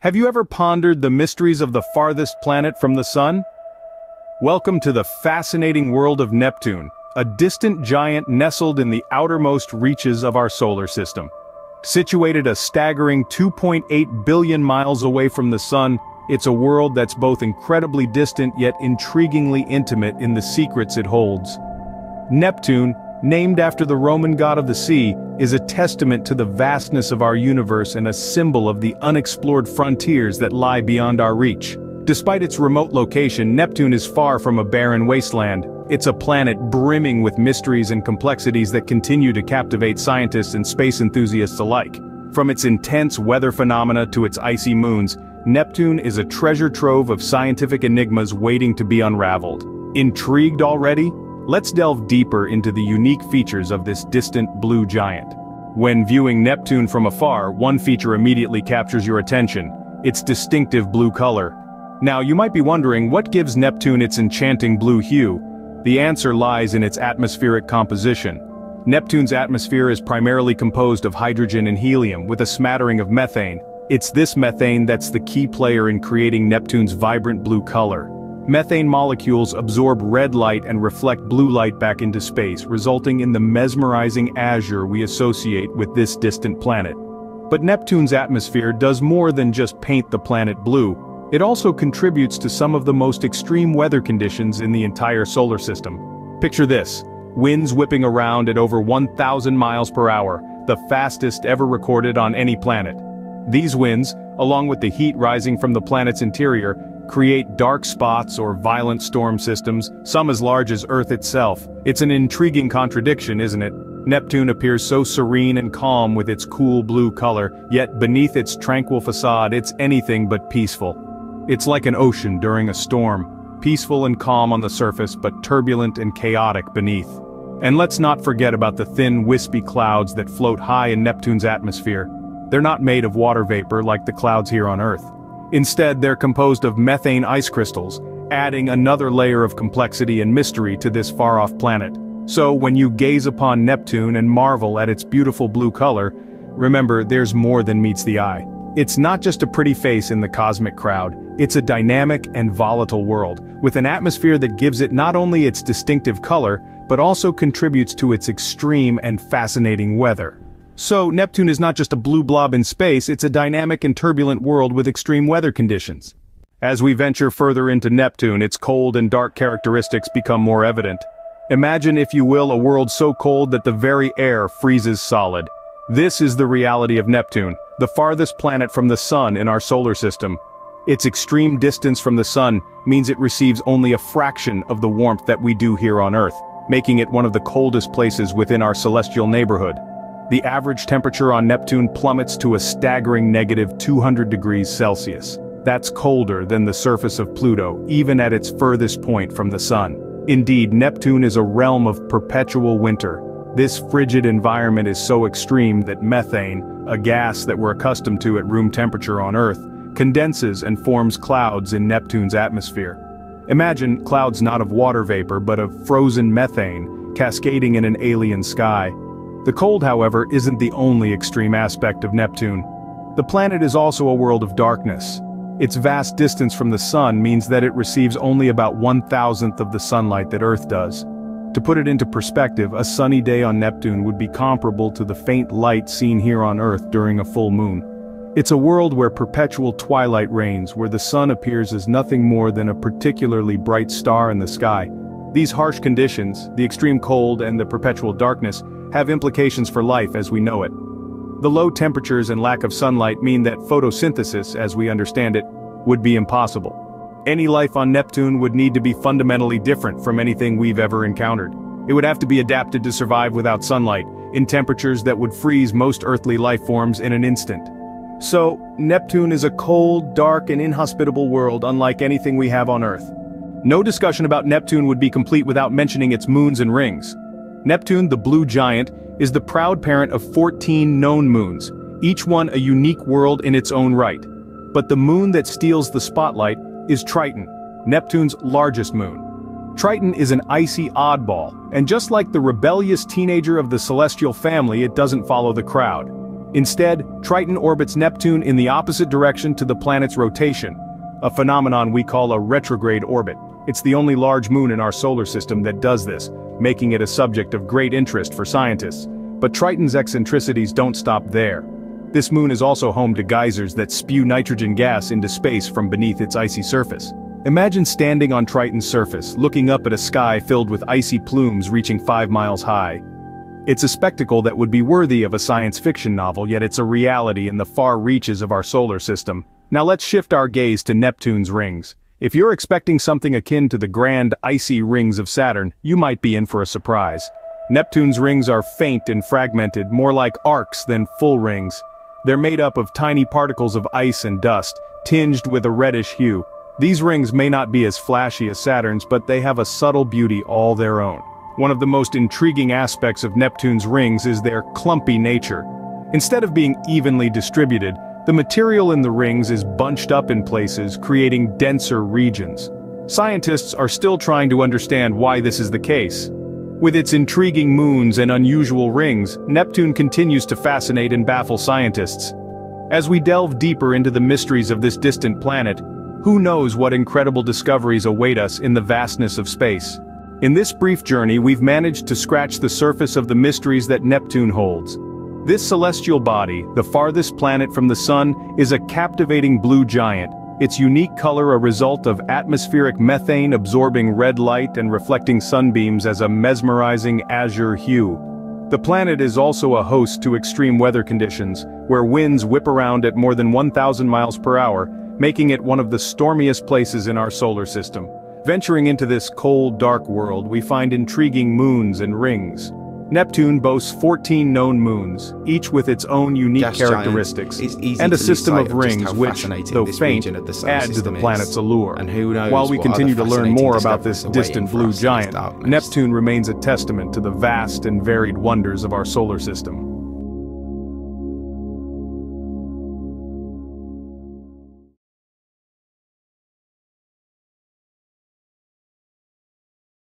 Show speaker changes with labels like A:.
A: Have you ever pondered the mysteries of the farthest planet from the Sun? Welcome to the fascinating world of Neptune, a distant giant nestled in the outermost reaches of our solar system. Situated a staggering 2.8 billion miles away from the Sun, it's a world that's both incredibly distant yet intriguingly intimate in the secrets it holds. Neptune, named after the Roman god of the sea, is a testament to the vastness of our universe and a symbol of the unexplored frontiers that lie beyond our reach. Despite its remote location, Neptune is far from a barren wasteland. It's a planet brimming with mysteries and complexities that continue to captivate scientists and space enthusiasts alike. From its intense weather phenomena to its icy moons, Neptune is a treasure trove of scientific enigmas waiting to be unraveled. Intrigued already? Let's delve deeper into the unique features of this distant blue giant. When viewing Neptune from afar, one feature immediately captures your attention: its distinctive blue color. Now, you might be wondering, what gives Neptune its enchanting blue hue? The answer lies in its atmospheric composition. Neptune's atmosphere is primarily composed of hydrogen and helium, with a smattering of methane. It's this methane that's the key player in creating Neptune's vibrant blue color. Methane molecules absorb red light and reflect blue light back into space, resulting in the mesmerizing azure we associate with this distant planet. But Neptune's atmosphere does more than just paint the planet blue. It also contributes to some of the most extreme weather conditions in the entire solar system. Picture this: winds whipping around at over 1,000 miles per hour, the fastest ever recorded on any planet. These winds, along with the heat rising from the planet's interior, create dark spots or violent storm systems, some as large as Earth itself. It's an intriguing contradiction, isn't it? Neptune appears so serene and calm with its cool blue color, yet beneath its tranquil facade it's anything but peaceful. It's like an ocean during a storm, peaceful and calm on the surface but turbulent and chaotic beneath. And let's not forget about the thin, wispy clouds that float high in Neptune's atmosphere. They're not made of water vapor like the clouds here on Earth. Instead, they're composed of methane ice crystals, adding another layer of complexity and mystery to this far-off planet. So, when you gaze upon Neptune and marvel at its beautiful blue color, remember, there's more than meets the eye. It's not just a pretty face in the cosmic crowd, it's a dynamic and volatile world, with an atmosphere that gives it not only its distinctive color, but also contributes to its extreme and fascinating weather. So, Neptune is not just a blue blob in space, it's a dynamic and turbulent world with extreme weather conditions. As we venture further into Neptune, its cold and dark characteristics become more evident. Imagine, if you will, a world so cold that the very air freezes solid. This is the reality of Neptune, the farthest planet from the Sun in our solar system. Its extreme distance from the Sun means it receives only a fraction of the warmth that we do here on Earth, making it one of the coldest places within our celestial neighborhood. The average temperature on Neptune plummets to a staggering -200 degrees Celsius. That's colder than the surface of Pluto, even at its furthest point from the Sun. Indeed, Neptune is a realm of perpetual winter. This frigid environment is so extreme that methane, a gas that we're accustomed to at room temperature on Earth, condenses and forms clouds in Neptune's atmosphere. Imagine clouds not of water vapor but of frozen methane, cascading in an alien sky. The cold, however, isn't the only extreme aspect of Neptune. The planet is also a world of darkness. Its vast distance from the Sun means that it receives only about 1,000th of the sunlight that Earth does. To put it into perspective, a sunny day on Neptune would be comparable to the faint light seen here on Earth during a full moon. It's a world where perpetual twilight reigns, where the Sun appears as nothing more than a particularly bright star in the sky. These harsh conditions, the extreme cold and the perpetual darkness, have implications for life as we know it. The low temperatures and lack of sunlight mean that photosynthesis, as we understand it, would be impossible. Any life on Neptune would need to be fundamentally different from anything we've ever encountered. It would have to be adapted to survive without sunlight, in temperatures that would freeze most earthly life forms in an instant. So, Neptune is a cold, dark, and inhospitable world unlike anything we have on Earth. No discussion about Neptune would be complete without mentioning its moons and rings. Neptune, the blue giant, is the proud parent of 14 known moons, each one a unique world in its own right. But the moon that steals the spotlight is Triton, Neptune's largest moon. Triton is an icy oddball, and just like the rebellious teenager of the celestial family, it doesn't follow the crowd. Instead, Triton orbits Neptune in the opposite direction to the planet's rotation, a phenomenon we call a retrograde orbit. It's the only large moon in our solar system that does this, making it a subject of great interest for scientists. But Triton's eccentricities don't stop there. This moon is also home to geysers that spew nitrogen gas into space from beneath its icy surface. Imagine standing on Triton's surface, looking up at a sky filled with icy plumes reaching 5 miles high. It's a spectacle that would be worthy of a science fiction novel, yet it's a reality in the far reaches of our solar system. Now let's shift our gaze to Neptune's rings. If you're expecting something akin to the grand, icy rings of Saturn, you might be in for a surprise. Neptune's rings are faint and fragmented, more like arcs than full rings. They're made up of tiny particles of ice and dust, tinged with a reddish hue. These rings may not be as flashy as Saturn's, but they have a subtle beauty all their own. One of the most intriguing aspects of Neptune's rings is their clumpy nature. Instead of being evenly distributed, the material in the rings is bunched up in places, creating denser regions. Scientists are still trying to understand why this is the case. With its intriguing moons and unusual rings, Neptune continues to fascinate and baffle scientists. As we delve deeper into the mysteries of this distant planet, who knows what incredible discoveries await us in the vastness of space. In this brief journey, we've managed to scratch the surface of the mysteries that Neptune holds. This celestial body, the farthest planet from the Sun, is a captivating blue giant, its unique color a result of atmospheric methane absorbing red light and reflecting sunbeams as a mesmerizing azure hue. The planet is also a host to extreme weather conditions, where winds whip around at more than 1,000 miles per hour, making it one of the stormiest places in our solar system. Venturing into this cold, dark world, we find intriguing moons and rings. Neptune boasts 14 known moons, each with its own unique characteristics, and a system of rings which, though faint, add to the planet's allure. While we continue to learn more about this distant blue giant, Neptune remains a testament to the vast and varied wonders of our solar system.